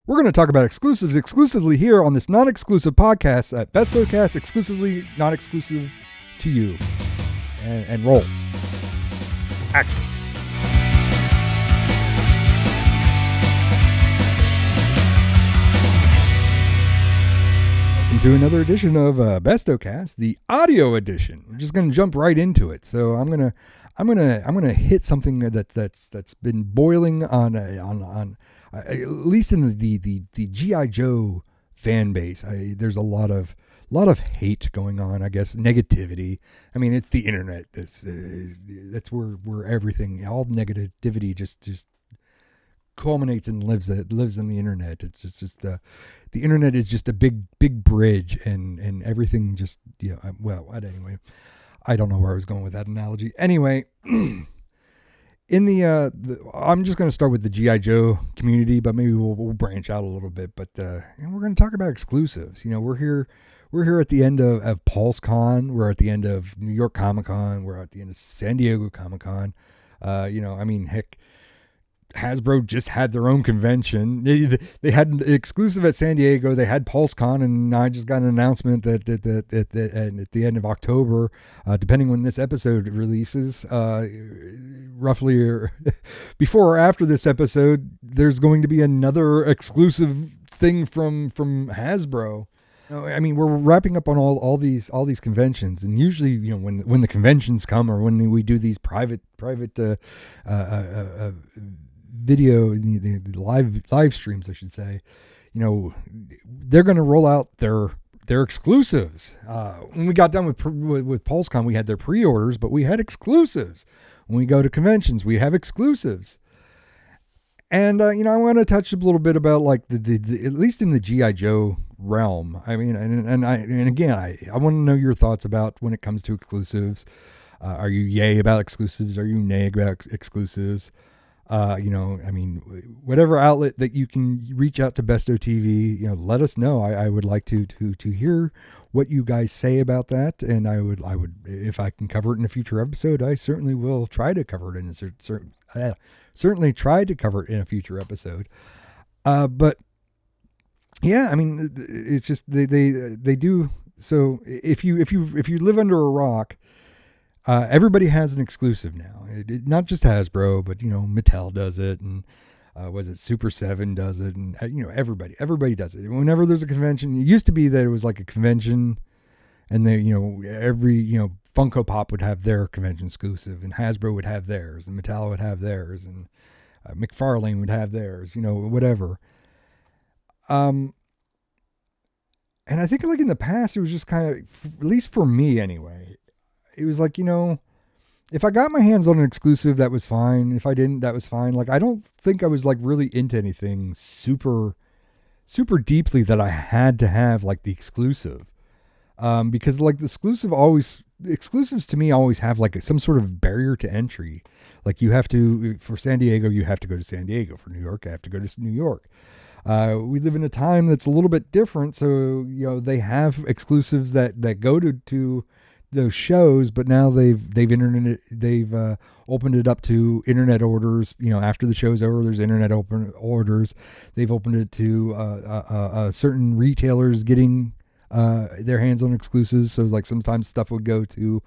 We're going to talk about exclusives exclusively here on this non-exclusive podcast at BestowCast, exclusively non-exclusive to you. And roll. Action. Welcome to another edition of BestowCast, the audio edition. We're just going to jump right into it. So I'm gonna hit something that's been boiling on at least in the G.I. Joe fan base. There's a lot of hate going on. I guess negativity. I mean, it's the internet. That's where everything, all negativity, just culminates and lives in the internet. It's just the internet is just a big bridge, and everything just anyway. I don't know where I was going with that analogy. Anyway, in the I'm just going to start with the G.I. Joe community, but maybe we'll branch out a little bit. But we're going to talk about exclusives. You know, we're here at the end of PulseCon. We're at the end of New York Comic Con. We're at the end of San Diego Comic Con. Heck, Hasbro just had their own convention. They had an exclusive at San Diego. They had PulseCon, and I just got an announcement that at the end of October, depending when this episode releases, roughly or before or after this episode, there's going to be another exclusive thing from Hasbro. I mean, we're wrapping up on all these conventions, and usually, you know, when the conventions come, or when we do these private video, the live streams, I should say, you know, they're going to roll out their exclusives. When we got done with PulseCon, we had their pre-orders, but we had exclusives. When we go to conventions, we have exclusives. And I want to touch a little bit about like the at least in the G.I. Joe realm. I mean, and again, I want to know your thoughts about when it comes to exclusives. Are you yay about exclusives? Are you nay about exclusives? Whatever outlet that you can reach out to Bestow TV, you know, let us know. I would like to hear what you guys say about that, and I would if I can cover it in a future episode, I certainly will try to cover it in a future episode. But yeah, I mean, it's just they do. So if you live under a rock, everybody has an exclusive now. Not just Hasbro, but, you know, Mattel does it, and was it Super 7 does it, and you know, everybody does it. Whenever there's a convention, it used to be that it was like a convention, and they, you know, every, you know, Funko Pop would have their convention exclusive, and Hasbro would have theirs, and Mattel would have theirs, and McFarlane would have theirs, you know, whatever. And I think, like, in the past, it was just kind of, at least for me anyway, it was like, you know, if I got my hands on an exclusive, that was fine. If I didn't, that was fine. Like, I don't think I was like really into anything super deeply that I had to have like the exclusive. Because like the exclusives to me always have like some sort of barrier to entry. Like, you have to, for San Diego, you have to go to San Diego. For New York, I have to go to New York. We live in a time that's a little bit different. So, you know, they have exclusives that go to those shows, but now they've opened it up to internet orders. You know, after the show's over, there's internet open orders. They've opened it to certain retailers getting their hands on exclusives. So like sometimes stuff would go to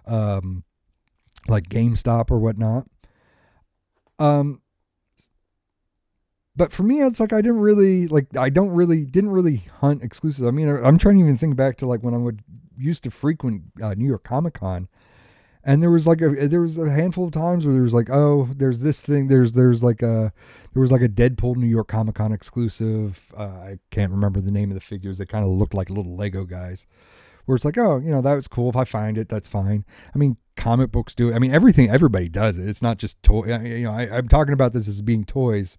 like GameStop or whatnot. But for me, it's like I didn't really hunt exclusives. I mean, I'm trying to even think back to like when I used to frequent New York Comic Con, and there was a handful of times where there was like, oh, there's this thing, there was like a Deadpool New York Comic Con exclusive. I can't remember the name of the figures. They kind of looked like little Lego guys. Where it's like, oh, you know, that was cool. If I find it, that's fine. I mean, comic books do it. I mean, everybody does it. It's not just toy. You know, I'm talking about this as being toys.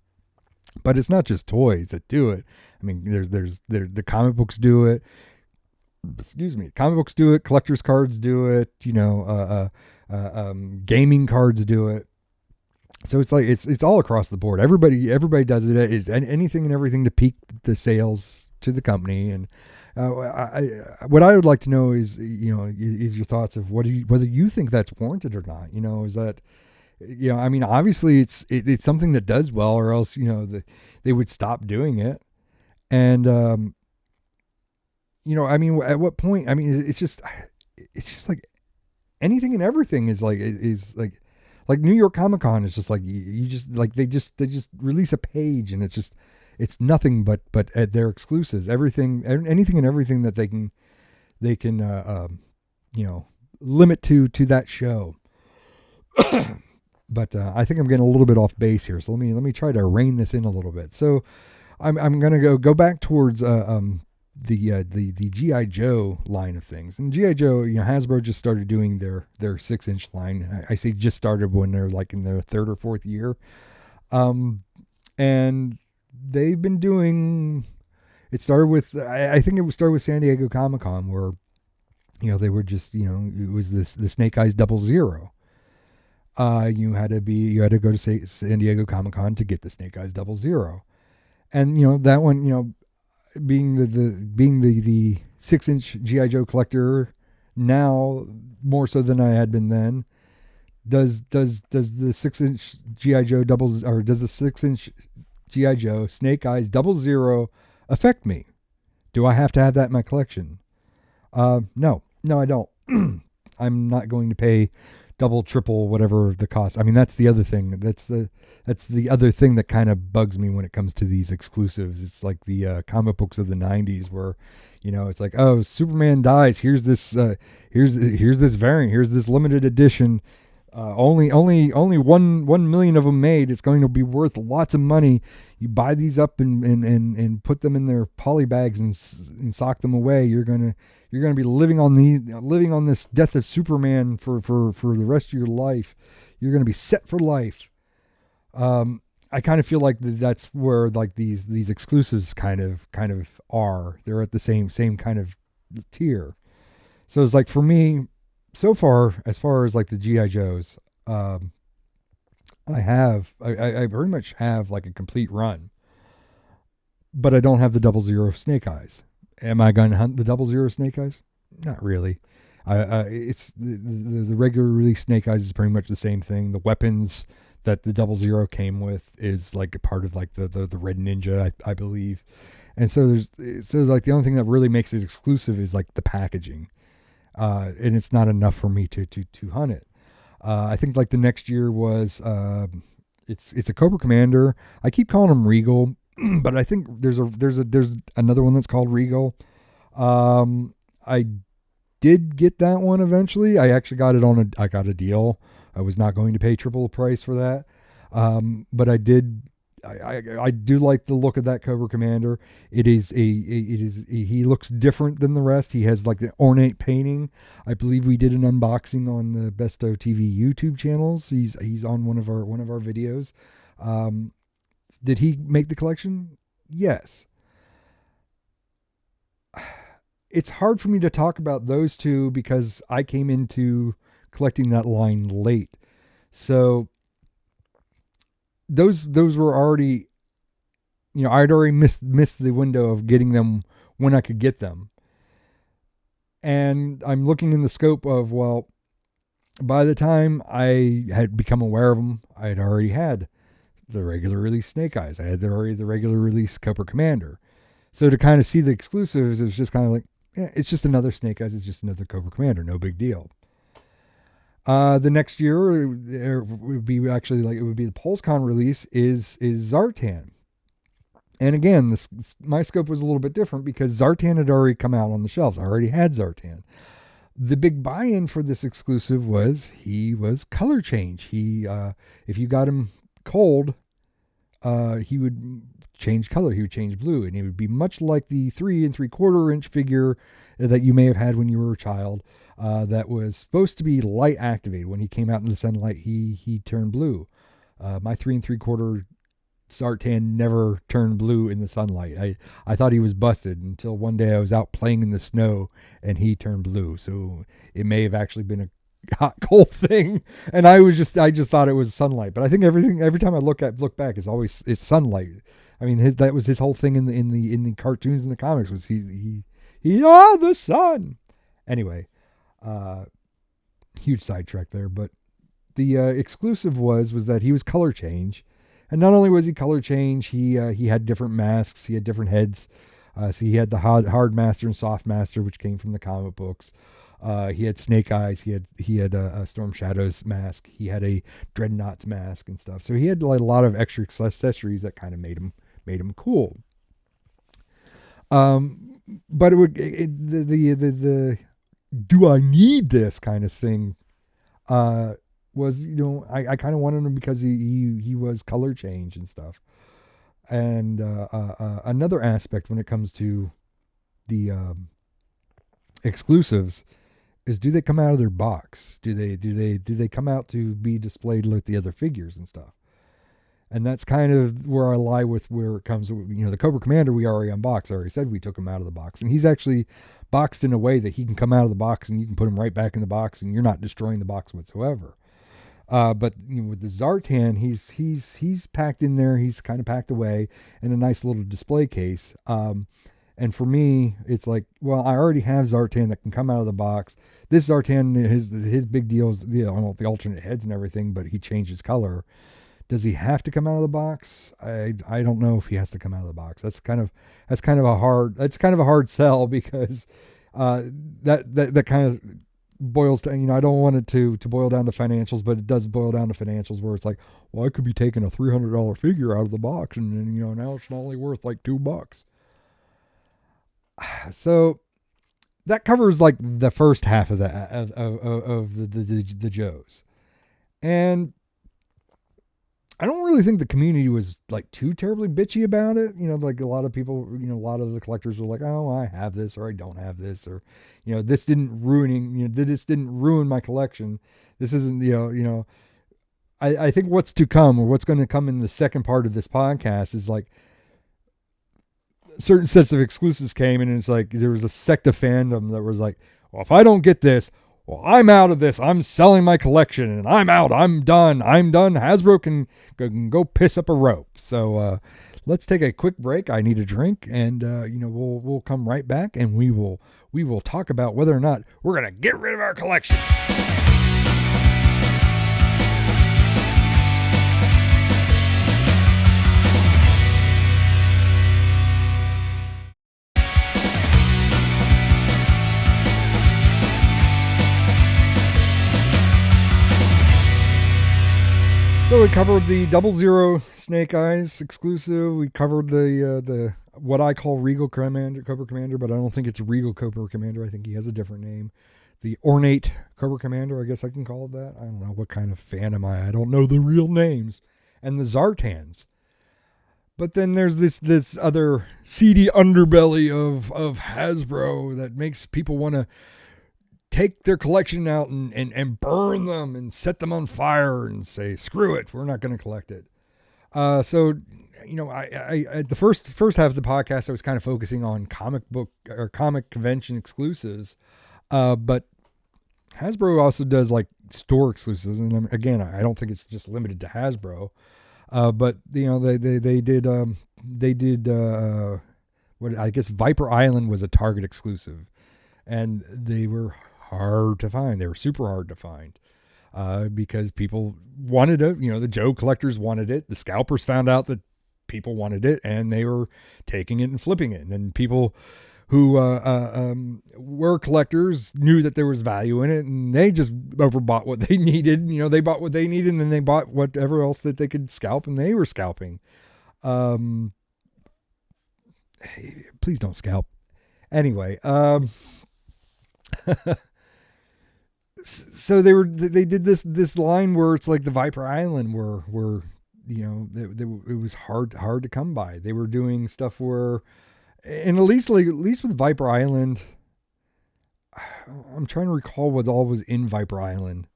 But it's not just toys that do it. I mean, the comic books do it. Excuse me. Comic books do it. Collector's cards do it. You know, gaming cards do it. So it's like it's all across the board. Everybody does it. Is anything and everything to pique the sales to the company. And what I would like to know is, you know, is your thoughts of whether you think that's warranted or not. You know, is that, you know, I mean, obviously it's something that does well, or else, you know, they would stop doing it. And I mean, at what point? I mean, it's just like anything and everything is like New York Comic Con is just like you just like they just release a page and it's nothing but their exclusives, everything, anything and everything that they can limit to that show. But I think I'm getting a little bit off base here, so let me try to rein this in a little bit. So I'm gonna go back towards the G.I. Joe line of things. And G.I. Joe, Hasbro just started doing their 6-inch line. I say just started when they're like in their third or fourth year. And they've been doing, it started with, I think it started with San Diego Comic-Con, where, they were just, it was the Snake Eyes 00. You had to go to San Diego Comic-Con to get the Snake Eyes 00. And, that one, being the 6-inch G.I. Joe collector now, more so than I had been then, does the 6-inch G.I. Joe does the 6-inch G.I. Joe Snake Eyes 00 affect me? Do I have to have that in my collection? No, I don't. I'm not going to pay double, triple, whatever the cost. I mean, that's the other thing. That's the other thing that kind of bugs me when it comes to these exclusives. It's like the comic books of the 90s where, it's like, oh, Superman dies. Here's this here's this variant. Here's this limited edition. Only 1 million of them made. It's going to be worth lots of money. You buy these up and put them in their poly bags and sock them away. You're gonna be living on this death of Superman for the rest of your life. You're gonna be set for life. I kind of feel like that's where like these exclusives kind of are. They're at the same kind of tier. So it's like, for me, so far, as far as like the G.I. Joes, I very much have like a complete run, but I don't have the 00 Snake Eyes. Am I going to hunt the 00 Snake Eyes? Not really. It's the regular release Snake Eyes is pretty much the same thing. The weapons that the 00 came with is like a part of like the Red Ninja, I believe. And so like the only thing that really makes it exclusive is like the packaging. And it's not enough for me to hunt it. I think like the next year was it's a Cobra Commander. I keep calling him Regal, but I think there's another one that's called Regal. I did get that one eventually. I actually got it I got a deal. I was not going to pay triple the price for that. But I did. I do like the look of that Cobra Commander. He looks different than the rest. He has like the ornate painting. I believe we did an unboxing on the Bestow TV YouTube channels. He's on one of our videos. Did he make the collection? Yes. It's hard for me to talk about those two because I came into collecting that line late. So those were already, I'd already missed the window of getting them when I could get them. And I'm looking in the scope of, well, by the time I had become aware of them, I had already had the regular release Snake Eyes. I had already the regular release Cobra Commander. So to kind of see the exclusives, it was just kind of like, it's just another Snake Eyes. It's just another Cobra Commander. No big deal. The next year it would be the PulseCon release is Zartan. And again, my scope was a little bit different because Zartan had already come out on the shelves. I already had Zartan. The big buy-in for this exclusive was he was color change. He, if you got him cold, he would change color. He would change blue, and he would be much like the 3 3/4 inch figure that you may have had when you were a child. That was supposed to be light activated. When he came out in the sunlight, he turned blue. My 3 3/4 Zartan never turned blue in the sunlight. I thought he was busted until one day I was out playing in the snow and he turned blue. So it may have actually been a hot cold thing, and I just thought it was sunlight. But I think every time I look back, it's sunlight. I mean, that was his whole thing in the cartoons and the comics was he the sun. Anyway, huge sidetrack there, but the exclusive was that he was color change, And not only was he color change, he had different masks. He had different heads. So he had the hard master and soft master, which came from the comic books. He had Snake Eyes. He had a Storm Shadow's mask. He had a Dreadnought's mask and stuff. So he had like a lot of extra accessories that kind of made him cool. But the do I need this kind of thing was, I kind of wanted him because he was color change and stuff. And another aspect when it comes to the exclusives is, do they come out of their box? Do they come out to be displayed with the other figures and stuff? And that's kind of where I lie with where it comes. The Cobra Commander we already unboxed. I already said we took him out of the box, and he's actually boxed in a way that he can come out of the box and you can put him right back in the box, and you're not destroying the box whatsoever. But with the Zartan, he's packed in there. He's kind of packed away in a nice little display case. And for me, it's like, well, I already have Zartan that can come out of the box. This Zartan, his big deal is the alternate heads and everything, but he changes color. Does he have to come out of the box? I don't know if he has to come out of the box. That's kind of a hard sell, because that kind of boils to, I don't want it to boil down to financials, but it does boil down to financials, where it's like, well, I could be taking a $300 figure out of the box, and now it's only worth like $2. So that covers like the first half of the Joes. And I don't really think the community was like too terribly bitchy about it. Like a lot of people, a lot of the collectors were like, oh, I have this, or I don't have this, or, this didn't ruin my collection. This isn't, I think what's to come, or what's going to come in the second part of this podcast, is like certain sets of exclusives came, and it's like there was a sect of fandom that was like, well, if I don't get this, well, I'm out of this. I'm selling my collection, and I'm out. I'm done. Hasbro can go piss up a rope. So let's take a quick break. I need a drink, and we'll come right back, and we will talk about whether or not we're gonna get rid of our collection. So we covered the 00 Snake Eyes exclusive. We covered the what I call Regal Cobra Commander, but I don't think it's Regal Cobra Commander. I think he has a different name. The Ornate Cobra Commander, I guess I can call it that. I don't know what kind of fan am I. I don't know the real names. And the Zartans. But then there's this other seedy underbelly of Hasbro that makes people want to take their collection out and burn them and set them on fire and say, screw it, we're not going to collect it. So, I the first half of the podcast, I was kind of focusing on comic book or comic convention exclusives. But Hasbro also does like store exclusives. And again, I don't think it's just limited to Hasbro. But they did what I guess Viper Island was a Target exclusive, and they were hard to find. They were super hard to find because people wanted it. The Joe collectors wanted it. The scalpers found out that people wanted it, and they were taking it and flipping it. And then people who were collectors knew that there was value in it, and they just overbought what they needed. They bought what they needed, and then they bought whatever else that they could scalp, and they were scalping. Hey, please don't scalp. Anyway, so they did this line where it's like the Viper Island where it was hard to come by. They were doing stuff where, and at least with Viper Island, I'm trying to recall what all was in Viper Island.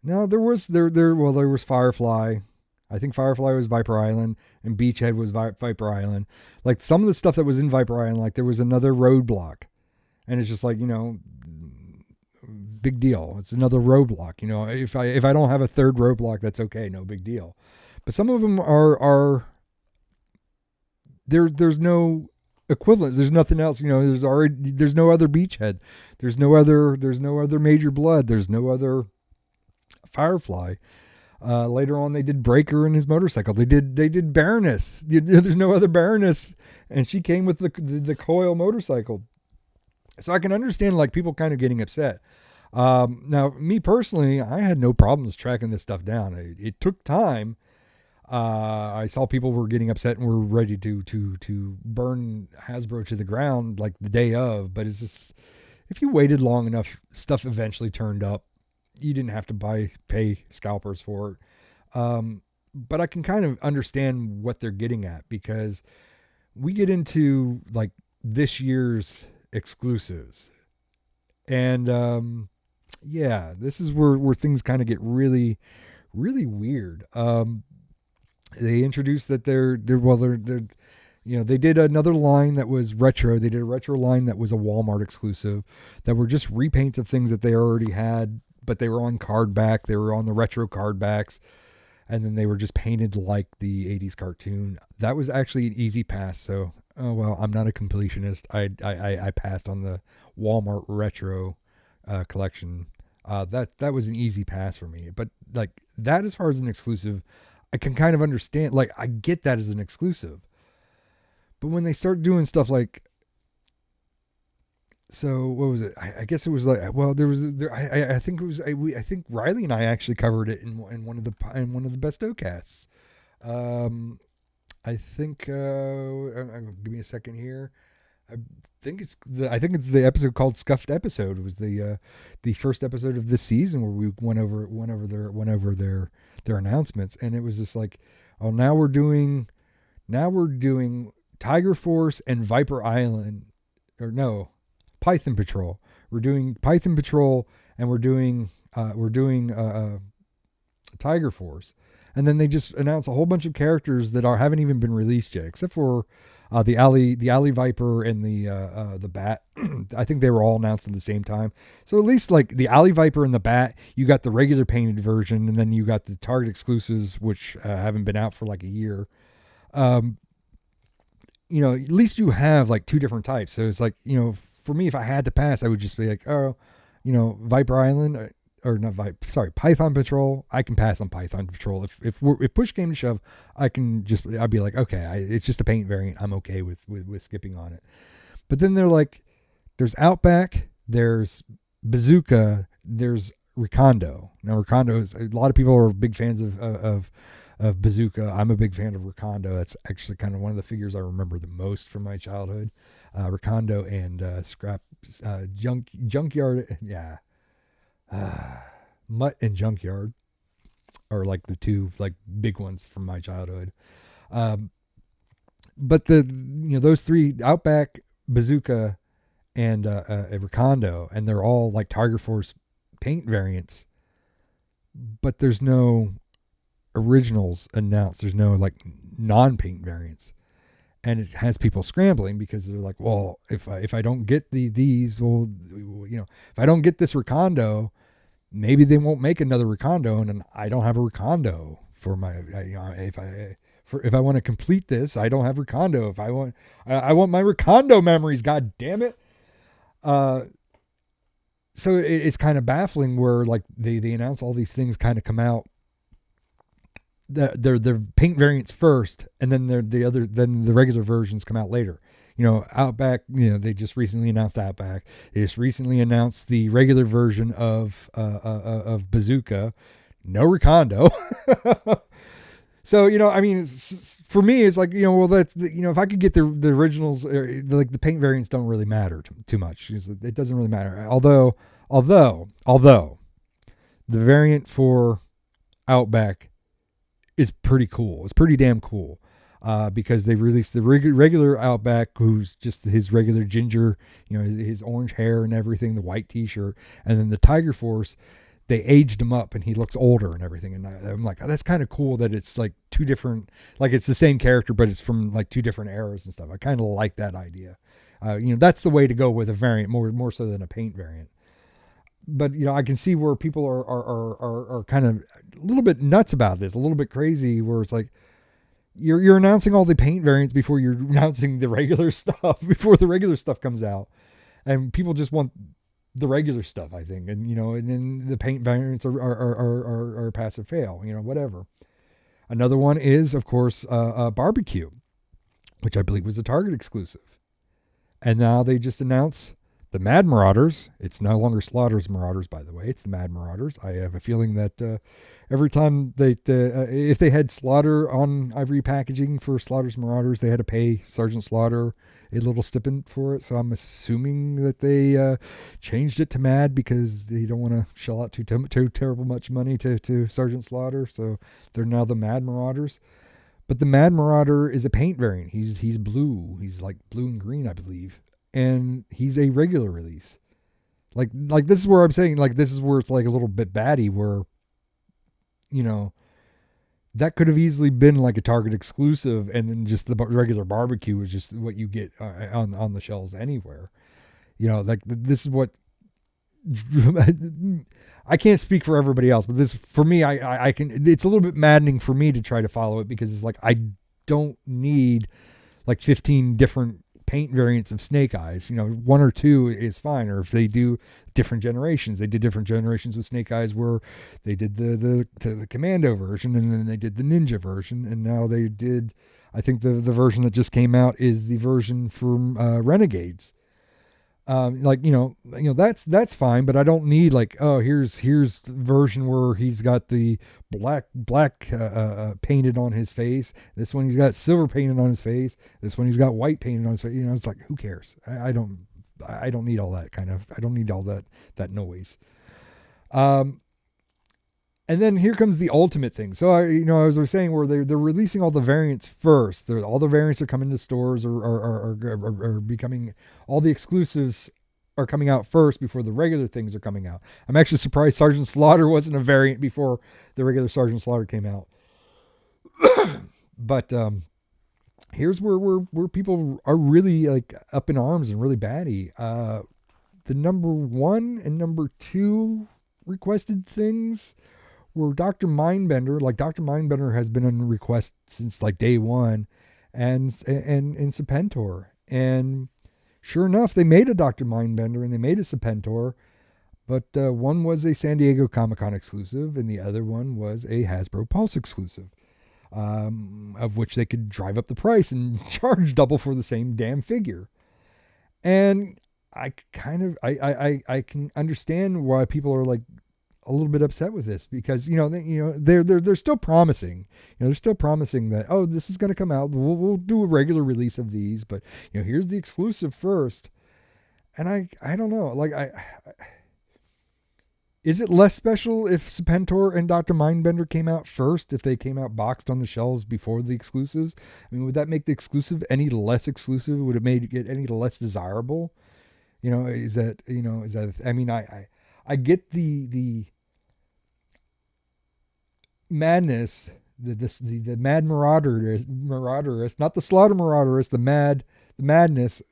No, there was Firefly. I think Firefly was Viper Island, and Beachhead was Viper Island. Like some of the stuff that was in Viper Island, like there was another roadblock, and it's just like, big deal. It's another roadblock. If I don't have a third roadblock, that's okay, no big deal. But some of them are there's no equivalent. There's nothing else. There's no other Beachhead. There's no other Major Blood. There's no other Firefly. Later on, they did Breaker and his motorcycle. They did Baroness. There's no other Baroness, and she came with the coil motorcycle. So I can understand like people kind of getting upset. Now, me personally, I had no problems tracking this stuff down. It took time. I saw people were getting upset and were ready to burn Hasbro to the ground like the day of. But it's just, if you waited long enough, stuff eventually turned up. You didn't have to pay scalpers for it. But I can kind of understand what they're getting at, because we get into like this year's exclusives. And yeah, this is where things kind of get really, really weird. They introduced that they're they did another line that was retro. They did a retro line that was a Walmart exclusive, that were just repaints of things that they already had, but they were on card back. They were on the retro card backs, and then they were just painted like the 80s cartoon. That was actually an easy pass. So, oh well, I'm not a completionist. I passed on the Walmart retro collection. That was an easy pass for me. But like that, as far as an exclusive, I can kind of understand. Like, I get that as an exclusive. But when they start doing stuff like, so what was it? I guess it was like, well, I think it was, I think Riley and I actually covered it in one of the BestowCasts. I think, give me a second here. I think it's the episode called Scuffed Episode. It was the first episode of this season where we went over their announcements, and it was just like, oh, now we're doing Tiger Force and Viper Island, or no, Python Patrol. We're doing Python Patrol, and we're doing Tiger Force. And then they just announced a whole bunch of characters that haven't even been released yet, except for the Alley Viper and the Bat. I think they were all announced at the same time. So at least like the Alley Viper and the Bat, you got the regular painted version, and then you got the Target exclusives, which haven't been out for like a year. At least you have like two different types. So it's like, for me, if I had to pass, I would just be like, oh, Viper Island, Python Patrol. I can pass on Python Patrol. If push came to shove, I'd be like, okay, it's just a paint variant. I'm okay with skipping on it. But then they're like, there's Outback, there's Bazooka, there's Recondo. Now Recondo is, a lot of people are big fans of Bazooka. I'm a big fan of Recondo. That's actually kind of one of the figures I remember the most from my childhood. Recondo and Scrap Junkyard. Yeah. Mutt and Junkyard are like the two like big ones from my childhood. But those three, Outback, Bazooka, and Recondo, and they're all like Tiger Force paint variants, but there's no originals announced. There's no like non-paint variants, and it has people scrambling because they're like, well, if I don't get these, well, if I don't get this Recondo, maybe they won't make another Recondo, and I don't have a Recondo for my, if I want to complete this, I don't have Recondo. If I want my Recondo memories, god damn it. So it's kind of baffling where like they announce all these things kind of come out. They're paint variants first, and then then the regular versions come out later. Outback, they just recently announced Outback. They just recently announced the regular version of Bazooka. No Recondo. So, for me, it's like, well, that's, if I could get the originals, like the paint variants don't really matter too much. It doesn't really matter. Although the variant for Outback is pretty cool. It's pretty damn cool. Because they released the regular Outback, who's just his regular ginger, his orange hair and everything, the white t-shirt, and then the Tiger Force, they aged him up and he looks older and everything. And I'm like, oh, that's kind of cool that it's like two different, like it's the same character, but it's from like two different eras and stuff. I kind of like that idea. That's the way to go with a variant, more so than a paint variant. But I can see where people are kind of a little bit nuts about this, a little bit crazy, where it's like, you're announcing all the paint variants before you're announcing the regular stuff, before the regular stuff comes out. And people just want the regular stuff, I think, and and then the paint variants are a passive fail, whatever. Another one is, of course, barbecue, which I believe was a Target exclusive, and now they just announced the Mad Marauders. It's no longer Slaughter's Marauders, by the way. It's the Mad Marauders. I have a feeling that every time if they had Slaughter on ivory packaging for Slaughter's Marauders, they had to pay Sergeant Slaughter a little stipend for it. So I'm assuming that they changed it to Mad because they don't want to shell out too terrible much money to Sergeant Slaughter. So they're now the Mad Marauders. But the Mad Marauder is a paint variant. He's blue. He's like blue and green, I believe. And he's a regular release. Like this is where I'm saying, like, this is where it's like a little bit batty, where that could have easily been like a Target exclusive, and then just the regular barbecue is just what you get on the shelves anywhere. Like this is what I can't speak for everybody else, but this for me, I can. It's a little bit maddening for me to try to follow it, because it's like I don't need like 15 different paint variants of Snake Eyes. One or two is fine. Or if they do different generations, they did different generations with Snake Eyes, where they did the Commando version, and then they did the Ninja version, and now they did, I think the version that just came out is the version from Renegades. That's fine, but I don't need like, oh, here's the version where he's got the black painted on his face. This one he's got silver painted on his face. This one he's got white painted on his face. It's like, who cares? I don't need all that kind of. I don't need all that noise. And then here comes the ultimate thing. So as I was saying, where they're releasing all the variants first. All the variants are coming to stores, or are becoming, all the exclusives are coming out first before the regular things are coming out. I'm actually surprised Sergeant Slaughter wasn't a variant before the regular Sergeant Slaughter came out. But here's where people are really like up in arms and really batty. The number 1 and number 2 requested things were Dr. Mindbender. Like, Dr. Mindbender has been on request since like day one, and Serpentor. And sure enough, they made a Dr. Mindbender and they made a Serpentor, but one was a San Diego Comic-Con exclusive, and the other one was a Hasbro Pulse exclusive, of which they could drive up the price and charge double for the same damn figure. And I can understand why people are like a little bit upset with this, because they're still promising, they're still promising that, oh, this is going to come out, we'll do a regular release of these, but here's the exclusive first. And I don't know, like, is it less special if Serpentor and Dr. Mindbender came out first, if they came out boxed on the shelves before the exclusives? I mean, would that make the exclusive any less exclusive? Would it make it any less desirable? Is that, I mean, I get the madness, the mad marauderist, not the slaughter marauderist, the madness.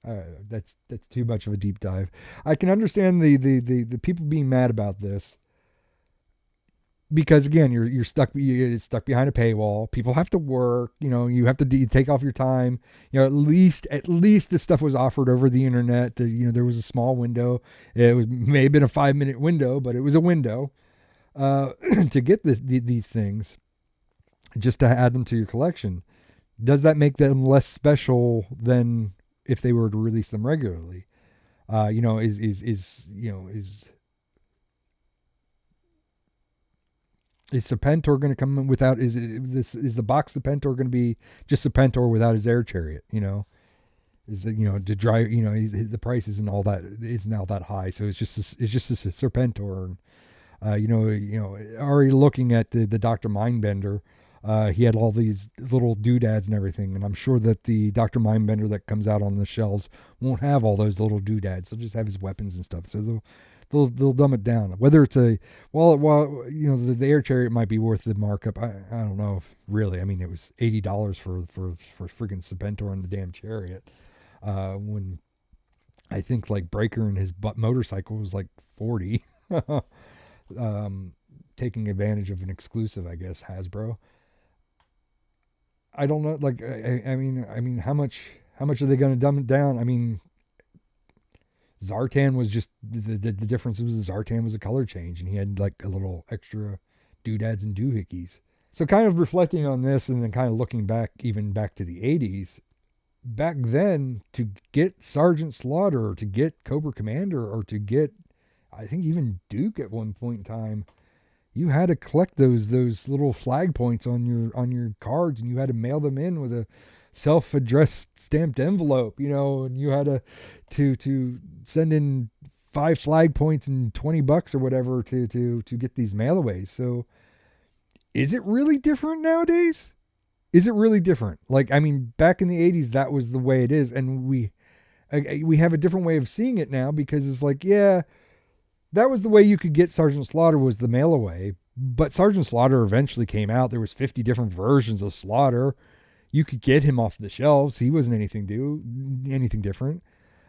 That's too much of a deep dive. I can understand the people being mad about this, because again, you're stuck behind a paywall. People have to work. You have to take off your time. At least this stuff was offered over the internet. There was a small window. May have been a 5-minute window, but it was a window to get these things, just to add them to your collection. Does that make them less special than if they were to release them regularly? Is Serpentor going to come in without? Is the box Serpentor going to be just Serpentor without his air chariot? Is it, to drive? The price isn't all that, is now that high, so it's just a Serpentor. Already looking at the Dr. Mindbender, he had all these little doodads and everything, and I'm sure that the Dr. Mindbender that comes out on the shelves won't have all those little doodads. They'll just have his weapons and stuff. So they'll dumb it down. Whether it's the air chariot might be worth the markup. I don't know if really. I mean, it was $80 for freaking Serpentor and the damn chariot. When I think like Breaker and his motorcycle was like $40. Taking advantage of an exclusive, I guess, Hasbro. I don't know. Like, I mean, how much are they going to dumb it down? I mean, Zartan was just the difference was Zartan was a color change, and he had like a little extra doodads and doohickeys. So kind of reflecting on this, and then kind of looking back, even back to the 80s, back then, to get Sergeant Slaughter, or to get Cobra Commander, or to get, I think, even Duke at one point in time, you had to collect those little flag points on your cards, and you had to mail them in with a self-addressed stamped envelope, and you had to send in 5 flag points and $20 or whatever to get these mailaways. So is it really different nowadays? Is it really different? Like, I mean, back in the 80s, that was the way it is. And we have a different way of seeing it now, because it's like, yeah, that was the way you could get Sergeant Slaughter, was the mail away. But Sergeant Slaughter eventually came out. There was 50 different versions of Slaughter. You could get him off the shelves. He wasn't anything different.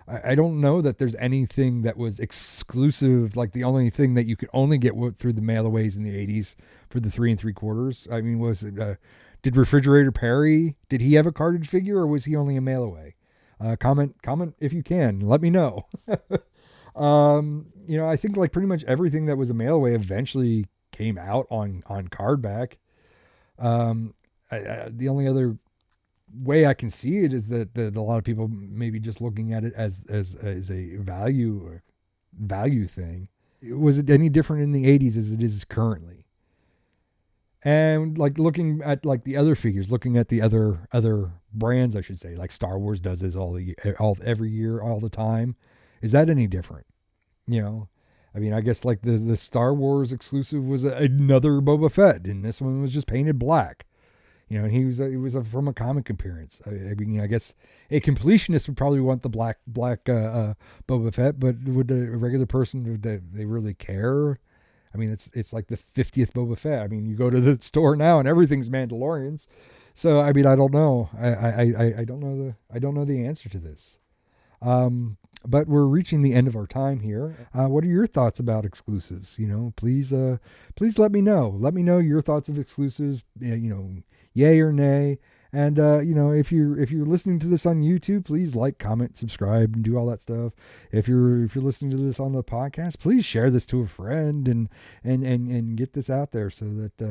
I don't know that there's anything that was exclusive, like the only thing that you could only get through the mailaways in the 80s for the 3 3/4. I mean, was it, did Refrigerator Perry, did he have a carded figure, or was he only a mail away? Comment if you can. Let me know. I think like pretty much everything that was a mail away eventually came out on cardback. The only other way I can see it is that a lot of people maybe just looking at it as a value thing. Was it any different in the 80s as it is currently? And like looking at like the other figures, looking at the other brands, I should say, like Star Wars does this every year, all the time. Is that any different? I mean, I guess like the Star Wars exclusive was another Boba Fett, and this one was just painted black. And it was from a comic appearance. I mean, I guess a completionist would probably want the black Boba Fett, but would a regular person, would they really care? I mean, it's like the 50th Boba Fett. I mean, you go to the store now and everything's Mandalorians. So I mean, I don't know. I don't know the answer to this. But we're reaching the end of our time here. What are your thoughts about exclusives? Please let me know. Let me know your thoughts of exclusives. Yay or nay. And if you're listening to this on YouTube, please like, comment, subscribe, and do all that stuff. If you're listening to this on the podcast, please share this to a friend and get this out there so that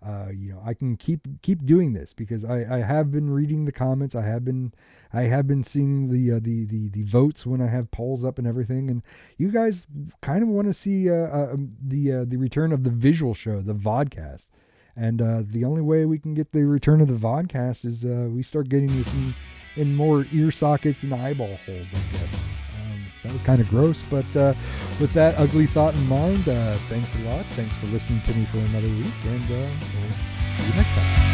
I can keep doing this, because I have been reading the comments. I have been seeing the votes when I have polls up and everything, and you guys kind of want to see the return of the visual show, the vodcast. And the only way we can get the return of the vodcast is we start getting this in more ear sockets and eyeball holes, I guess. That was kind of gross, but with that ugly thought in mind, thanks a lot. Thanks for listening to me for another week, and we'll see you next time.